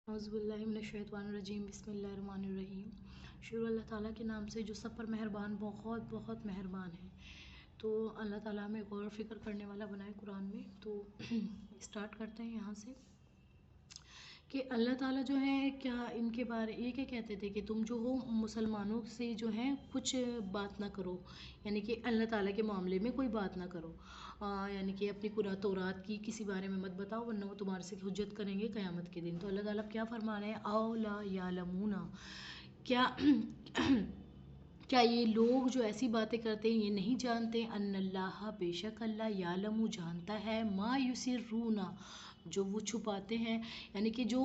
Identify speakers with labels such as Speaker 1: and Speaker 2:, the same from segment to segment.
Speaker 1: अऊज़ु बिल्लाहि मिनश्शैतानिर्रजीम बिस्मिल्लाहिर्रहमानिर्रहीम। शुरू अल्लाह ताला के नाम से जो सब पर मेहरबान बहुत बहुत मेहरबान है। तो अल्लाह ताला हमें गौर फ़िक्र करने वाला बनाए कुरान में। तो स्टार्ट करते हैं यहाँ से कि अल्लाह ताला जो है क्या इनके बारे ये क्या कहते थे कि तुम जो हो मुसलमानों से जो है कुछ बात ना करो, यानी कि अल्लाह ताला के मामले में कोई बात ना करो, यानी कि अपनी तौरात की किसी बारे में मत बताओ वरना वो तुम्हारे से हुज्जत करेंगे क़यामत के दिन। तो अल्लाह ताला क्या फरमा रहे हैं, आओ ला यालमूना, क्या क्या ये लोग जो ऐसी बातें करते हैं ये नहीं जानते, अन्नल्लाह बेशक अल्लाह यालमू जानता है, मा युसिर्रूना जो वो छुपाते हैं, यानी कि जो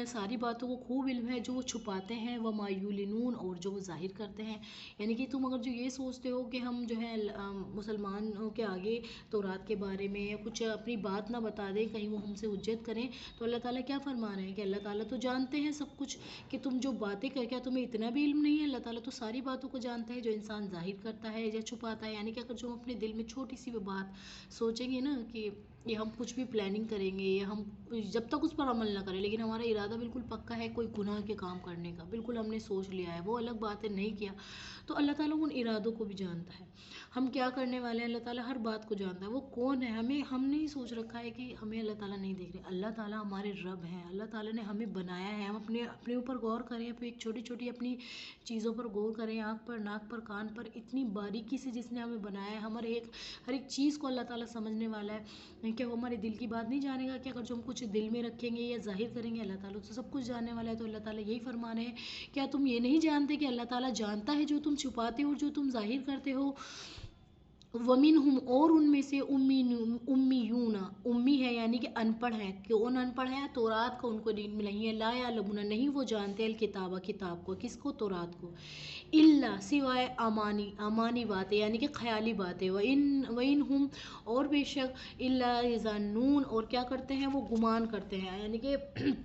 Speaker 1: सारी बातों को खूब इल्म है जो वो छुपाते हैं, व मायूलिनून और जो वो ज़ाहिर करते हैं। यानी कि तुम अगर जो ये सोचते हो कि हम जो है मुसलमानों के आगे तौरात के बारे में या कुछ अपनी बात ना बता दें कहीं वो हमसे हुज्जत करें, तो अल्लाह ताला क्या फरमा रहे हैं कि अल्लाह ताला तो जानते हैं सब कुछ, कि तुम जो बातें कर क्या तुम्हें इतना भी इल्म नहीं है। अल्लाह ताला तो सारी बातों को जानता है जो इंसान ज़ाहिर करता है या छुपाता है। यानी कि अगर जो हम अपने दिल में छोटी सी भी बात सोचेंगे ना कि ये हम कुछ भी प्लानिंग करेंगे या हम जब तक उस पर अमल ना करें लेकिन हमारा इरादा बिल्कुल पक्का है कोई गुनाह के काम करने का, बिल्कुल हमने सोच लिया है, वो अलग बात है नहीं किया, तो अल्लाह ताला उन इरादों को भी जानता है। हम क्या करने वाले हैं अल्लाह ताला हर बात को जानता है। वो कौन है, हमें हमने ही सोच रखा है कि हमें अल्लाह ताला नहीं देख रहे। अल्लाह ताला हमारे रब हैं, अल्लाह ताला ने हमें बनाया है। हम अपने अपने ऊपर गौर करें, अपनी एक छोटी छोटी अपनी चीज़ों पर गौर करें, आँख पर, नाक पर, कान पर, इतनी बारीकी से जिसने हमें बनाया है। हमारे हर एक चीज़ को अल्लाह ताला समझने वाला है। क्या वो हमारे दिल की बात नहीं जानेगा? कि अगर जो हम कुछ दिल में रखेंगे या ज़ाहिर करेंगे अल्लाह ताला तो सब कुछ जानने वाला है। तो अल्लाह ताला यही फरमा रहे हैं, क्या तुम ये नहीं जानते कि अल्लाह ताला जानता है जो तुम छुपाते हो और जो तुम ज़ाहिर करते हो। वमिन हम और उनमें से उम्मीयूना उम्मी है, यानी कि अनपढ़ है। कौन अनपढ़ है? तौरात का उनको दीन में नहीं है, ला यालमुना नहीं वो जानते, अल किताबा किताब को, किसको? तौरात को, इल्ला सिवाय अमानी अमानी बातें, यानी कि ख्याली बातें, व इन हम और बेशक इल्ला ज़न्नून और क्या करते हैं वो गुमान करते हैं, यानी कि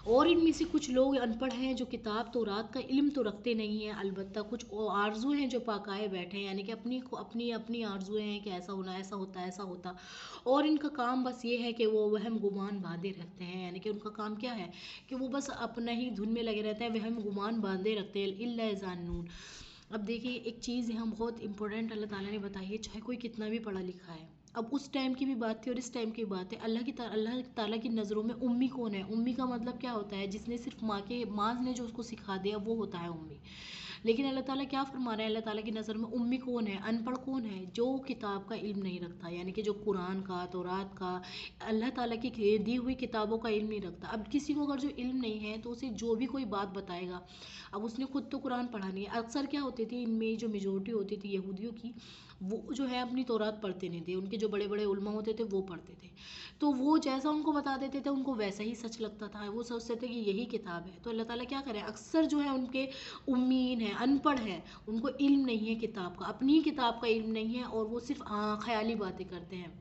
Speaker 1: और इनमें से कुछ लोग अनपढ़ हैं जो किताब तौरात का इल्म तो रखते नहीं हैं, अलबत्ता कुछ आरजू हैं जो पाकाए बैठे हैं, यानी कि अपनी अपनी आरजुएँ हैं कि ऐसा होना, ऐसा होता, ऐसा होता, और इनका काम बस ये है कि वो वहम गुमान बांधे रखते हैं। यानी कि उनका काम क्या है कि वो बस अपना ही धुन में लगे रहते हैं, वहम गुमान बांधे रखते हैं, इल्ला ज़ान्नून। अब देखिए एक चीज़ यहाँ बहुत इंपॉर्टेंट अल्लाह ताला ने बताई है, चाहे कोई कितना भी पढ़ा लिखा है। अब उस टाइम की भी बात थी और इस टाइम की बात है। अल्लाह ताला की नज़रों में उम्मी कौन है? उम्मी का मतलब क्या होता है? जिसने सिर्फ माँ ने जो उसको सिखा दिया वो होता है उम्मी। लेकिन अल्लाह ताला क्या फरमा रहे हैं, अल्लाह ताला की नज़र में उम्मी कौन है? अनपढ़ कौन है? जो किताब का इल्म नहीं रखता, यानी कि जो कुरान का, तौरात का, अल्लाह ताला की दी हुई किताबों का इल्म नहीं रखता। अब किसी को अगर जो इल्म नहीं है तो उसे जो भी कोई बात बताएगा, अब उसने खुद तो कुरान पढ़ा नहीं है। अक्सर क्या होती थी इनमें जो मेजोरिटी होती थी यहूदियों की, वो जो है अपनी तौरात पढ़ते नहीं थे, उनके जो बड़े बड़े उलमा होते थे वो पढ़ते थे, तो वो जैसा उनको बता देते थे उनको वैसा ही सच लगता था, वो सोचते थे कि यही किताब है। तो अल्लाह ताला क्या करे, अक्सर जो है उनके उम्मीन है, अनपढ़ है, उनको इल्म नहीं है किताब का, अपनी किताब का इल्म नहीं है, और वो सिर्फ ख्याली बातें करते हैं,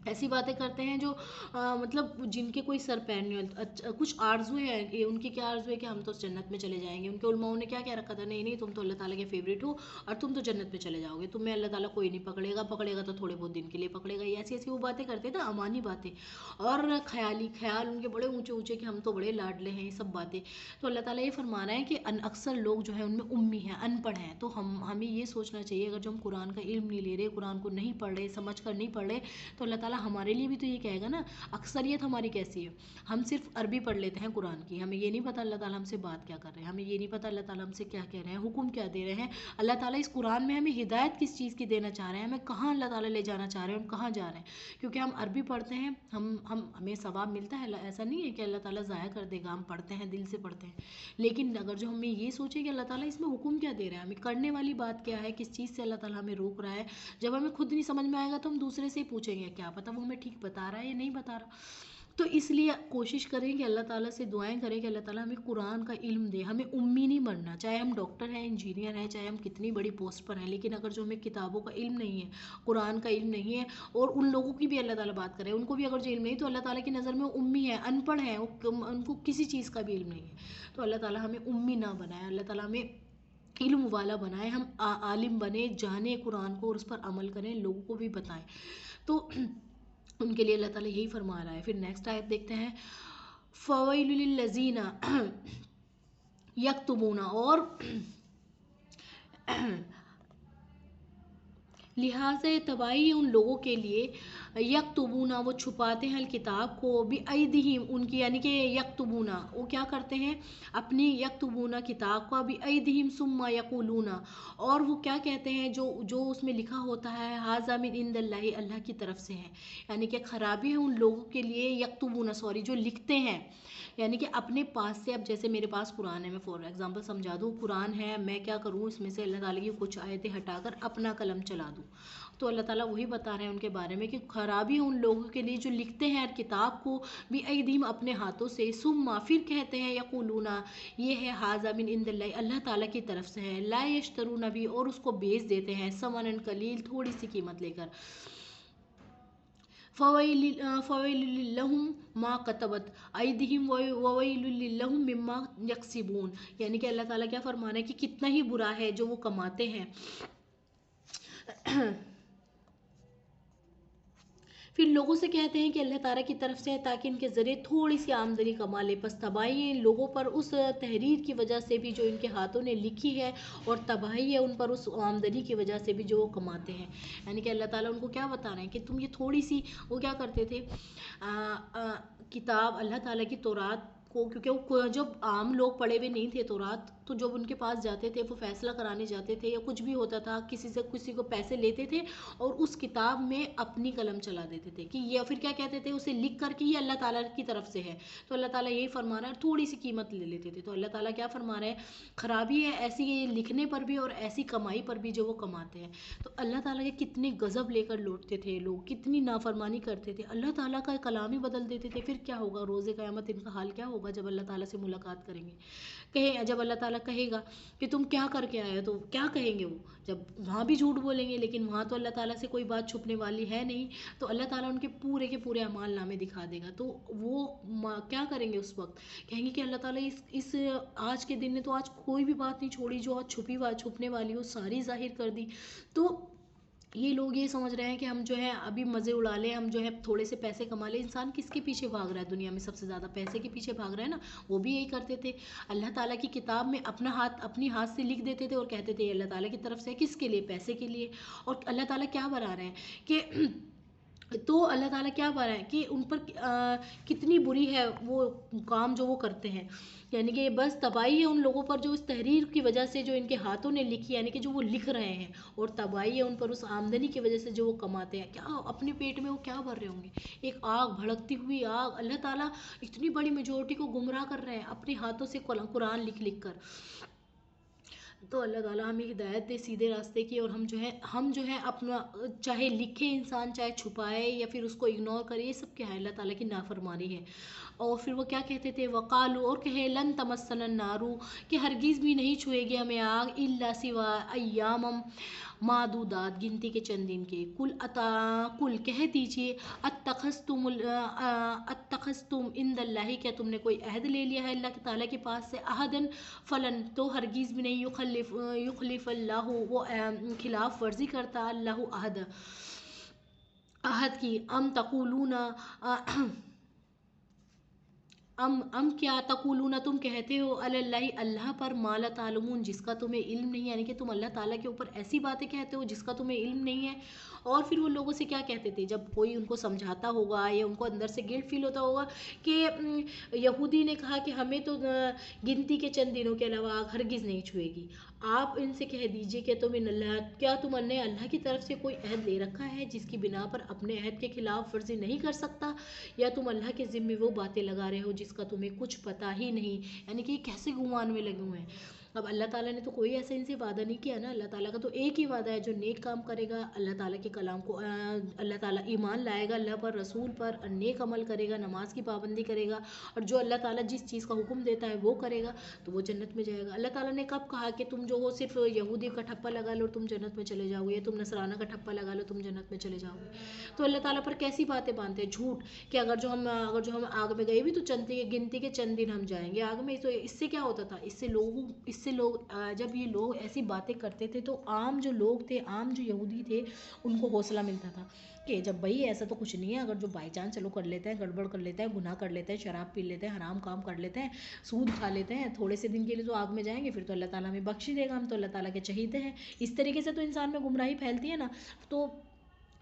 Speaker 1: ऐसी बातें करते हैं जो मतलब जिनके कोई सर पैर नहीं होता। कुछ आरज़ू है कि उनकी क्या आरज़ू है कि हम तो जन्नत में चले जाएंगे। उनके उलमाओं ने क्या क्या रखा था, नहीं नहीं तुम तो अल्लाह ताला के फेवरेट हो और तुम तो जन्नत में चले जाओगे, तुम्हें अल्लाह ताला कोई नहीं पकड़ेगा, पकड़ेगा तो थोड़े बहुत दिन के लिए पकड़ेगा। ये ऐसी ऐसी वो बातें करते थे, अमानी बातें और ख्याल उनके बड़े ऊँचे ऊँचे कि हम तो बड़े लाडले हैं, ये सब बातें। तो अल्लाह ताला ये फरमा रहा है कि अक्सर लोग जो है उनमें उम्मी हैं, अनपढ़ हैं। तो हमें ये सोचना चाहिए अगर जो हम कुरान का इल्म नहीं ले रहे, कुरान को नहीं पढ़ रहे, समझ कर नहीं पढ़ रहे, तो अल्लाह ताला हमारे लिए भी तो ये कहेगा ना। अक्सरियत हमारी कैसी है, हम सिर्फ अरबी पढ़ लेते हैं कुरान की, हमें ये नहीं पता अल्लाह ताला हमसे बात क्या कर रहे हैं, हमें ये नहीं पता अल्लाह ताला हमसे क्या कह रहे हैं, हुक्म क्या दे रहे हैं। अल्लाह ताला इस कुरान में हमें हिदायत किस चीज़ की देना चाह रहे हैं, हमें कहाँ अल्लाह ताला ले जाना चाह रहे हैं, हम कहाँ जा रहे हैं। क्योंकि हम अरबी पढ़ते हैं, हमें सवाब मिलता है, ऐसा नहीं है कि अल्लाह ताला ज़ाया कर देगा, हम पढ़ते हैं, दिल से पढ़ते हैं। लेकिन अगर जो हमें ये सोचे कि अल्लाह ताला इसमें हुक्म क्या दे रहा है, हमें करने वाली बात क्या है, किस चीज़ से अल्लाह ताला हमें रोक रहा है, जब हमें खुद नहीं समझ में आएगा तो हम दूसरे से ही पूछेंगे, क्या पता वो हमें ठीक बता रहा है या नहीं बता रहा। तो इसलिए कोशिश करें कि अल्लाह ताला से दुआएं करें कि अल्लाह ताला हमें कुरान का इल्म दे, हमें उम्मी नहीं बनना, चाहे हम डॉक्टर हैं, इंजीनियर हैं, चाहे हम कितनी बड़ी पोस्ट पर हैं, लेकिन अगर जो हमें किताबों का इल्म नहीं है, कुरान का इल्म नहीं है, और उन लोगों की भी अल्लाह ताला बात करे, उनको भी अगर जो इल्म नहीं, तो अल्लाह ताला की नज़र में उम्मी है, अनपढ़ है, उनको किसी चीज़ का भी इल्म नहीं है। तो अल्लाह ताला हमें उम्मी ना बनाए, अल्लाह ताला हमें इल्म वाला बनाए, हम आलिम बने, जाने कुरान को और उस पर अमल करें, लोगों को भी बताएं। तो उनके लिए अल्लाह ताला यही फरमा रहा है। फिर नेक्स्ट आयत देखते हैं, फ़वैलुल लिल्लज़ीना यक्तुबूना, और लिहाजा तबाही है उन लोगों के लिए, यक्तुबूना वो छुपाते हैं, किताब को भी ऐदिहिम उनकी, यानी कि यक्तुबूना वो क्या करते हैं, अपनी यक्तुबूना किताब का भी ऐदिहिम सुम्मा यक़ूलूना, और वो क्या कहते हैं, जो जो उसमें लिखा होता है, हाज़ा मिन इंदल्लाहि अल्लाह की तरफ से है। यानी कि खराबी है उन लोगों के लिए, यक्तुबूना सॉरी जो लिखते हैं, यानी कि अपने पास से। अब जैसे मेरे पास कुरान है, मैं फॉर एग्जांपल समझा दूँ, कुरान है, मैं क्या करूँ इसमें से अल्लाह ताला की कुछ आयतें हटाकर अपना कलम चला दूँ, तो अल्लाह ताला वही बता रहे हैं उनके बारे में कि खराबी है उन लोगों के लिए जो लिखते हैं किताब को भी ऐदीम अपने हाथों से, सुम्मा फिर कहते हैं, यक़ूलूना ये है, हाज़ा मिन इंदिल्लाहि अल्लाह ताला की तरफ से है, ला यश्तरूना भी और उसको बेच देते हैं, समनन कलील थोड़ी सी कीमत लेकर, फ़वैलुल लहुम मा कतबत ऐदिहिम ववैलुल लहुम मिम्मा यक्सिबून, यानी कि अल्लाह ताला क्या फरमा रहे हैं कि कितना ही बुरा है जो वो कमाते हैं। फिर लोगों से कहते हैं कि अल्लाह ताला की तरफ से है, ताकि इनके ज़रिए थोड़ी सी आमदनी कमा ले। बस तबाही है इन लोगों पर उस तहरीर की वजह से भी जो इनके हाथों ने लिखी है, और तबाही है उन पर उस आमदनी की वजह से भी जो वो कमाते हैं। यानी कि अल्लाह ताला उनको क्या बता रहे हैं कि तुम ये थोड़ी सी, वो क्या करते थे, किताब अल्लाह ताला की तौरात को, क्योंकि वो जब आम लोग पढ़े हुए नहीं थे तौरात, तो जब उनके पास जाते थे, वो फैसला कराने जाते थे या कुछ भी होता था, किसी से किसी को पैसे लेते थे और उस किताब में अपनी कलम चला देते थे कि ये, फिर क्या कहते थे, उसे लिख करके ये अल्लाह ताला की तरफ से है, तो अल्लाह ताला यही फरमा रहा है, थोड़ी सी कीमत ले लेते थे। तो अल्लाह ताला क्या फरमा रहे हैं, खराबी है ऐसी लिखने पर भी और ऐसी कमाई पर भी जो वो कमाते हैं। तो अल्लाह ताला के कितने गज़ब लेकर लौटते थे लोग, कितनी नाफरमानी करते थे, अल्लाह ताला का कलाम ही बदल देते थे। फिर क्या होगा, रोज़े क़यामत इनका हाल क्या होगा जब अल्लाह ताला से मुलाकात करेंगे। कहे जब अल्लाह ताला कहेगा कि तुम क्या करके आए हो, तो क्या कहेंगे वो, जब वहाँ भी झूठ बोलेंगे, लेकिन वहाँ तो अल्लाह ताला से कोई बात छुपने वाली है नहीं, तो अल्लाह ताला उनके पूरे के पूरे अमाल नामे दिखा देगा। तो वो क्या करेंगे उस वक्त, कहेंगे कि अल्लाह ताला इस आज के दिन ने तो आज कोई भी बात नहीं छोड़ी जो आज छुपने वाली हो, सारी जाहिर कर दी। तो ये लोग ये समझ रहे हैं कि हम जो है अभी मज़े उड़ा लें, हम जो है थोड़े से पैसे कमा लें। इंसान किसके पीछे भाग रहा है दुनिया में, सबसे ज़्यादा पैसे के पीछे भाग रहा है ना। वो भी यही करते थे, अल्लाह ताला की किताब में अपनी हाथ से लिख देते थे और कहते थे अल्लाह ताला की तरफ से, किसके लिए, पैसे के लिए। और अल्लाह ताला क्या बता रहे हैं कि तो अल्लाह ताला क्या बता रहे हैं कि उन पर कितनी बुरी है वो काम जो वो करते हैं। यानी कि बस तबाही है उन लोगों पर जो इस तहरीर की वजह से जो इनके हाथों ने लिखी, यानी कि जो वो लिख रहे हैं, और तबाही है उन पर उस आमदनी की वजह से जो वो कमाते हैं। क्या अपने पेट में वो क्या भर रहे होंगे, एक आग, भड़कती हुई आग। अल्लाह ताला इतनी बड़ी मेजोरिटी को गुमराह कर रहे हैं अपने हाथों से कुरान लिख लिख कर। तो अल्लाह ताला हमें हिदायत दे सीधे रास्ते की, और हम जो है अपना, चाहे लिखे इंसान, चाहे छुपाए या फिर उसको इग्नोर करे, ये सब क्या है, अल्लाह ताला की नाफरमानी है। और फिर वो क्या कहते थे, वकालू, और कहे लन तमस्सन नारू, कि हरगिज़ भी नहीं छुएगी हमें आग, इल्ला सिवा अय्यामम मादूदात, गिनती के चंद दिन के। कुल कह दीजिए, अत्तखस्तुम इंदल्लाहि, क्या तुमने कोई अहद ले लिया है अल्लाह ताला के पास से, अहदन फलन, तो हरगिज़ भी नहीं, युखलिफ अल्लाह, वो खिलाफ वर्जी करता अल्लाह अहद की। अम तकुलूना क्या तकुलूना, तुम कहते हो, अल्लाह अल्लाह पर, माला तालुमून, जिसका तुम्हें इल्म नहीं है, यानी कि तुम अल्लाह ताला के ऊपर ऐसी बातें कहते हो जिसका तुम्हें इल्म नहीं है। और फिर वो लोगों से क्या कहते थे, जब कोई उनको समझाता होगा या उनको अंदर से गिल्ट फील होता होगा कि यहूदी ने कहा कि हमें तो गिनती के चंद दिनों के अलावा आग हरगिज़ नहीं छुएगी, आप इनसे कह दीजिए कि क्या तुमने अल्लाह की तरफ से कोई अहद ले रखा है जिसकी बिना पर अपने अहद के खिलाफ वर्जी नहीं कर सकता, या तुम अल्लाह के ज़िम्मे वो बातें लगा रहे हो जिसका तुम्हें कुछ पता ही नहीं। यानी कि कैसे गुमान में लगे हुए हैं। अब अल्लाह ताला ने तो कोई ऐसा इनसे वादा नहीं किया ना, अल्लाह ताला का तो एक ही वादा है, जो नेक काम करेगा, अल्लाह ताला के कलाम को अल्लाह ताला ईमान लाएगा अल्लाह पर, रसूल पर, नेक अमल करेगा, नमाज की पाबंदी करेगा, और जो अल्लाह ताला जिस चीज़ का हुक्म देता है वो करेगा, तो वो जन्नत में जाएगा। अल्लाह ताला ने कब कहा कि तुम जो हो सिर्फ यहूदी का ठप्पा लगा लो तुम जन्नत में चले जाओगे, या तुम नसराना का ठप्पा लगा लो तुम जन्नत में चले जाओगे। तो अल्लाह ताला पर कैसी बातें बांधते हैं, झूठ, कि अगर जो हम आग में गए भी तो गिनती के चंद दिन हम जाएंगे आग में। तो इससे क्या होता था, اس سے لوگ جب یہ لوگ ایسی باتیں کرتے تھے تو عام جو لوگ تھے، عام جو یہودی تھے، ان کو حوصلہ ملتا تھا کہ جب بھائی ایسا تو کچھ نہیں ہے، اگر جو بائی چانس چلو کر لیتے ہیں، گڑبڑ کر لیتے ہیں، گناہ کر لیتے ہیں، شراب پی لیتے ہیں، حرام کام کر لیتے ہیں، سود کھا لیتے ہیں، تھوڑے سے دن کے لیے تو آگ میں جائیں گے، پھر تو اللہ تعالیٰ ہمیں بخش ہی دے گا، ہم تو اللہ تعالیٰ کے چہیتے ہیں. اس طریقے سے تو انسان میں گمراہی پھیلتی ہے نا. تو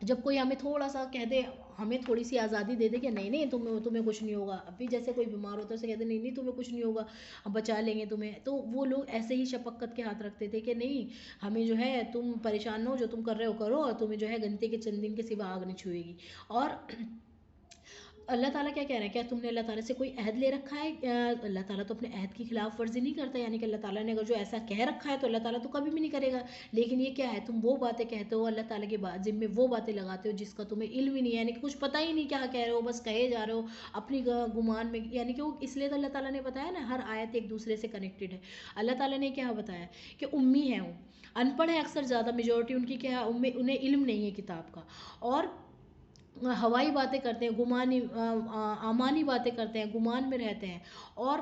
Speaker 1: جب کوئی ہمیں تھوڑا سا کہہ دے، ہمیں تھوڑی سی آزادی دے دے کہ نہیں نہیں تمہیں کچھ نہیں ہوگا، ابھی جیسے کوئی بیمار ہوتا ہے اسے کہتے ہیں نہیں نہیں تمہیں کچھ نہیں ہوگا، ہم بچا لیں گے تمہیں، تو وہ لوگ ایسے ہی شفقت کے ہاتھ رکھتے تھے کہ نہیں ہمیں جو ہے تم پریشان نہ ہو، جو تم کر رہے ہو کرو، اور تمہیں جو ہے گنتے کے چند دن کے سوا آگ نہیں چھوئے گی. اور اللہ تعالیٰ کیا کہہ رہے ہیں، کیا تم نے اللہ تعالیٰ سے کوئی عہد لے رکھا ہے؟ اللہ تعالیٰ تو اپنے عہد کی خلاف ورزی نہیں کرتا، یعنی کہ اللہ تعالیٰ نے اگر جو ایسا کہہ رکھا ہے تو اللہ تعالیٰ تو کبھی بھی نہیں کرے گا. لیکن یہ کیا ہے، تم وہ باتیں کہتے ہو، اللہ تعالیٰ کے ذمہ وہ باتیں لگاتے ہو جس کا تمہیں علم ہی نہیں ہے، یعنی کہ کچھ پتہ ہی نہیں کیا کہہ رہے ہو، بس کہے جا رہے ہو اپنی گمان میں. یعنی کہ وہ اس لیے تو اللہ تعالیٰ نے بتایا نا، ہر آیت ایک دوسرے سے کنیکٹڈ ہے. اللہ تعالیٰ نے کیا بتایا کہ امی ہیں، وہ ان پڑھ ہے اکثر، زیادہ میجورٹی ان کی کیا ہے، انہیں علم نہیں ہے کتاب کا، اور ہوائی باتیں کرتے ہیں، گمانی آمانی باتیں کرتے ہیں، گمان میں رہتے ہیں، اور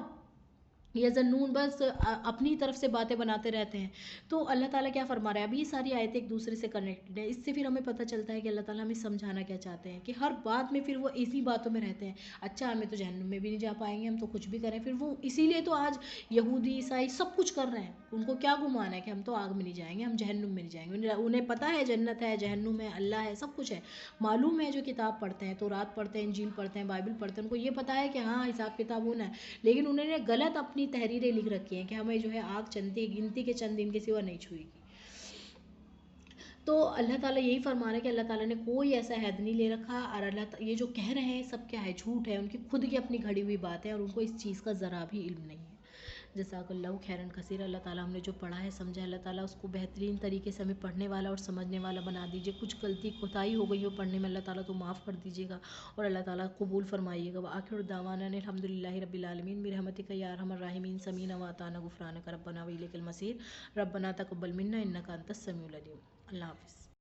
Speaker 1: یظنون بس اپنی طرف سے باتیں بناتے رہتے ہیں. تو اللہ تعالیٰ کیا فرما رہا ہے، ابھی یہ ساری آیتیں ایک دوسرے سے کنیکٹڈ ہیں. اس سے پھر ہمیں پتہ چلتا ہے کہ اللہ تعالیٰ ہمیں سمجھانا کیا چاہتے ہیں، کہ ہر بات میں پھر وہ اسی باتوں میں رہتے ہیں. اچھا ہمیں تو جہنم میں بھی نہیں جا پائیں گے، ہم تو کچھ بھی کریں، پھر وہ اسی لیے تو آج یہودی عیسائی سب کچھ کر رہے ہیں. ان کو کیا گمان ہے کہ ہم تو آگ میں نہیں جائیں گے، ہم جہنم میں نہیں جائیں گے. انہیں پتہ ہے جنت ہے، جہنم ہے، اللہ ہے، سب کچھ ہے، معلوم ہے. جو کتاب پڑھتے ہیں، تورات پڑھتے ہیں، انجیل پڑھتے ہیں، بائبل پڑھتے ہیں، ان کو یہ پتہ ہے کہ ہاں حساب کتاب ہونا ہے. لیکن انہوں نے غلط اپنی تحریریں لکھ رکھی ہیں کہ ہمیں جو ہے آگ گنتی کے چند دن کے سوا نہیں چھوئے گی. تو اللہ تعالیٰ یہی فرما رہے ہیں کہ اللہ تعالیٰ نے کوئی ایسا عہد نہیں لے رکھا، اور یہ جو کہہ رہے ہیں سب کیا ہے، جھوٹ ہے، ان کی خود کی اپنی گھڑی ہوئی بات ہے، اور ان کو اس چیز کا ذرا بھی علم نہیں ہے. جزاک اللہ خیرن کثیر. اللہ تعالیٰ ہم نے جو پڑھا ہے سمجھا، اللہ تعالیٰ اس کو بہترین طریقے سے ہمیں پڑھنے والا اور سمجھنے والا بنا دیجیے. کچھ غلطی کوتاہی ہو گئی ہو پڑھنے میں، اللہ تعالیٰ تو معاف کر دیجیے گا، اور اللہ تعالیٰ قبول فرمائیے گا. وآخر دعوانا الحمد للہ رب العالمین برحمتک یا ارحم الراحمین. سمینا واتانا غفرانک ربنا والیک المصیر. ربنا تقبل منا انک انت السمیع العلیم. اللہ حافظ.